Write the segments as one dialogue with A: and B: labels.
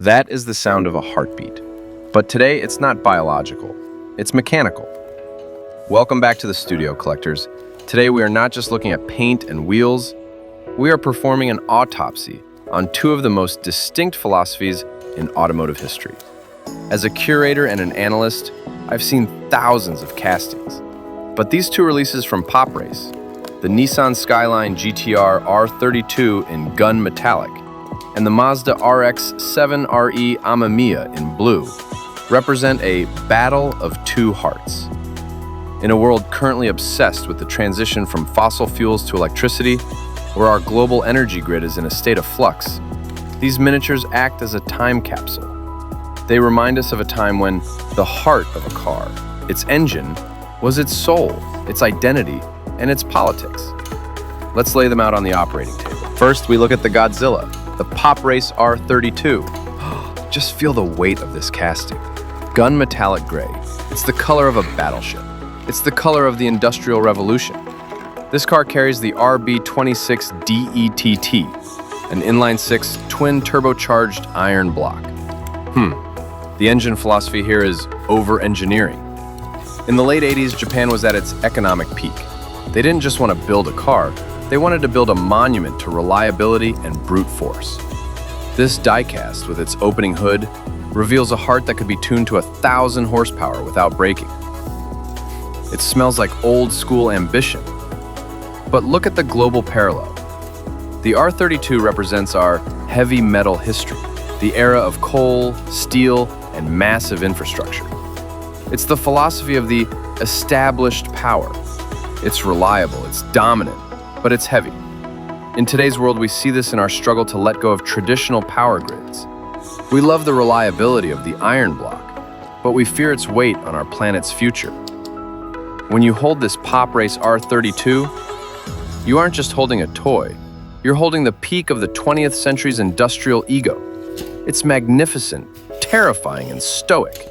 A: That is the sound of a heartbeat. But today, it's not biological, it's mechanical. Welcome back to the studio, collectors. Today, we are not just looking at paint and wheels, we are performing an autopsy on two of the most distinct philosophies in automotive history. As a curator and an analyst, I've seen thousands of castings. But these two releases from Pop Race, the Nissan Skyline GTR R32 in Gunmetal and the Mazda RX-7 RE Amemiya in blue, represent a battle of two hearts. In a world currently obsessed with the transition from fossil fuels to electricity, where our global energy grid is in a state of flux, these miniatures act as a time capsule. They remind us of a time when the heart of a car, its engine, was its soul, its identity, and its politics. Let's lay them out on the operating table. First, we look at the Godzilla, the Pop Race R32. Just feel the weight of this casting. Gunmetallic gray. It's the color of a battleship. It's the color of the Industrial Revolution. This car carries the RB26 DETT, an inline-six twin-turbocharged iron block. The engine philosophy here is over-engineering. In the late 80s, Japan was at its economic peak. They didn't just want to build a car, they wanted to build a monument to reliability and brute force. This diecast, with its opening hood, reveals a heart that could be tuned to 1,000 horsepower without braking. It smells like old-school ambition. But look at the global parallel. The R32 represents our heavy metal history, the era of coal, steel, and massive infrastructure. It's the philosophy of the established power. It's reliable, it's dominant, but it's heavy. In today's world, we see this in our struggle to let go of traditional power grids. We love the reliability of the iron block, but we fear its weight on our planet's future. When you hold this Pop Race R32, you aren't just holding a toy, you're holding the peak of the 20th century's industrial ego. It's magnificent, terrifying, and stoic.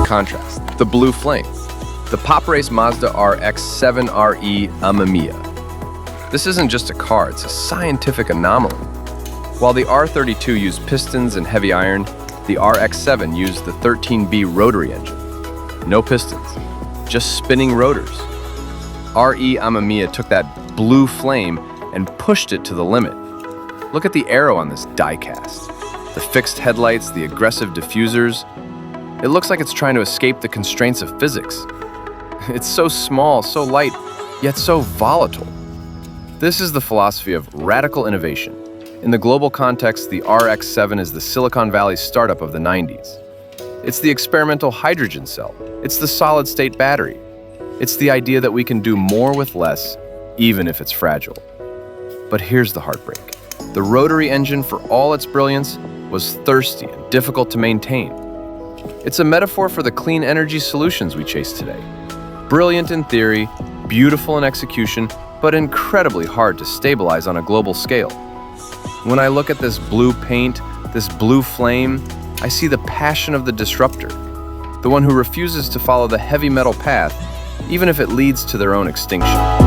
A: Contrast, the blue flame, the Pop Race Mazda RX-7 RE Amemiya. This isn't just a car, it's a scientific anomaly. While the R32 used pistons and heavy iron, the RX-7 used the 13B rotary engine. No pistons, just spinning rotors. RE Amemiya took that blue flame and pushed it to the limit. Look at the aero on this diecast. The fixed headlights, the aggressive diffusers. It looks like it's trying to escape the constraints of physics. It's so small, so light, yet so volatile. This is the philosophy of radical innovation. In the global context, the RX-7 is the Silicon Valley startup of the 90s. It's the experimental hydrogen cell. It's the solid-state battery. It's the idea that we can do more with less, even if it's fragile. But here's the heartbreak. The rotary engine, for all its brilliance, was thirsty and difficult to maintain. It's a metaphor for the clean energy solutions we chase today. Brilliant in theory, beautiful in execution, but incredibly hard to stabilize on a global scale. When I look at this blue paint, this blue flame, I see the passion of the disruptor, the one who refuses to follow the heavy metal path, even if it leads to their own extinction.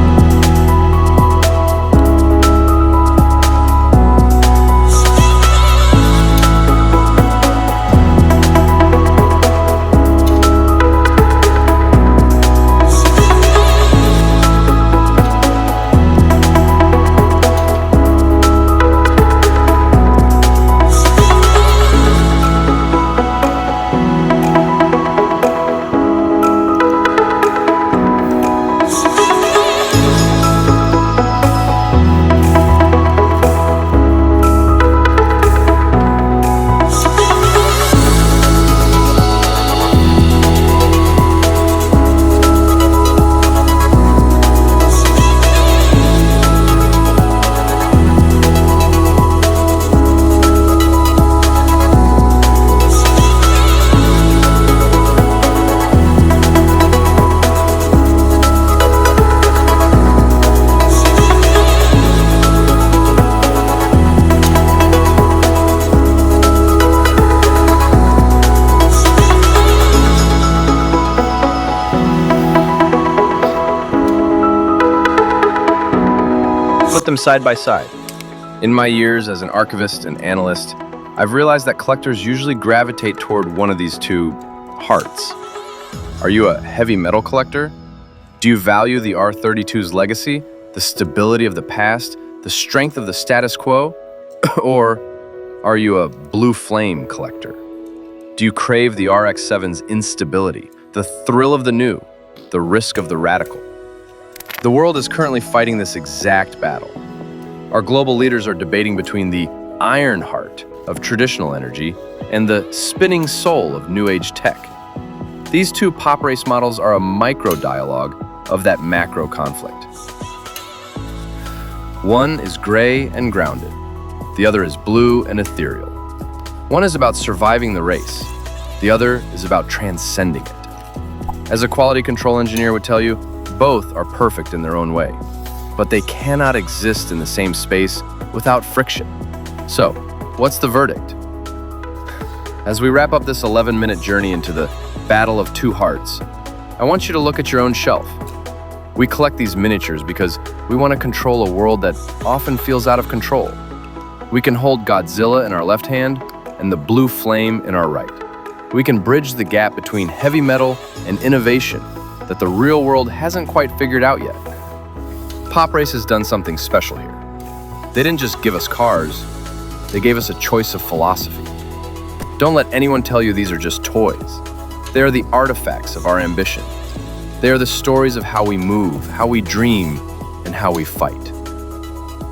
A: Put them side by side. In my years as an archivist and analyst, I've realized that collectors usually gravitate toward one of these two hearts. Are you a heavy metal collector? Do you value the R32's legacy, the stability of the past, the strength of the status quo? Or are you a blue flame collector? Do you crave the RX-7's instability, the thrill of the new, the risk of the radical? The world is currently fighting this exact battle. Our global leaders are debating between the iron heart of traditional energy and the spinning soul of new age tech. These two pop race models are a micro-dialogue of that macro conflict. One is gray and grounded. The other is blue and ethereal. One is about surviving the race. The other is about transcending it. As a quality control engineer would tell you, both are perfect in their own way, but they cannot exist in the same space without friction. So, what's the verdict? As we wrap up this 11-minute journey into the battle of two hearts, I want you to look at your own shelf. We collect these miniatures because we want to control a world that often feels out of control. We can hold Godzilla in our left hand and the blue flame in our right. We can bridge the gap between heavy metal and innovation that the real world hasn't quite figured out yet. Pop Race has done something special here. They didn't just give us cars, they gave us a choice of philosophy. Don't let anyone tell you these are just toys. They are the artifacts of our ambition. They are the stories of how we move, how we dream, and how we fight.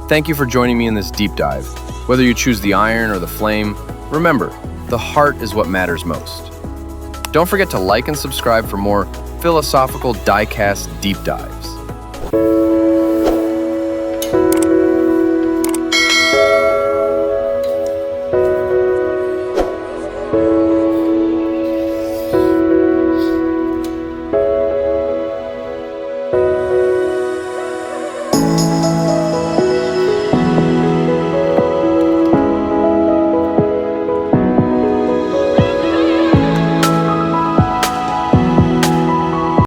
A: Thank you for joining me in this deep dive. Whether you choose the iron or the flame, remember, the heart is what matters most. Don't forget to like and subscribe for more philosophical Diecast deep dives.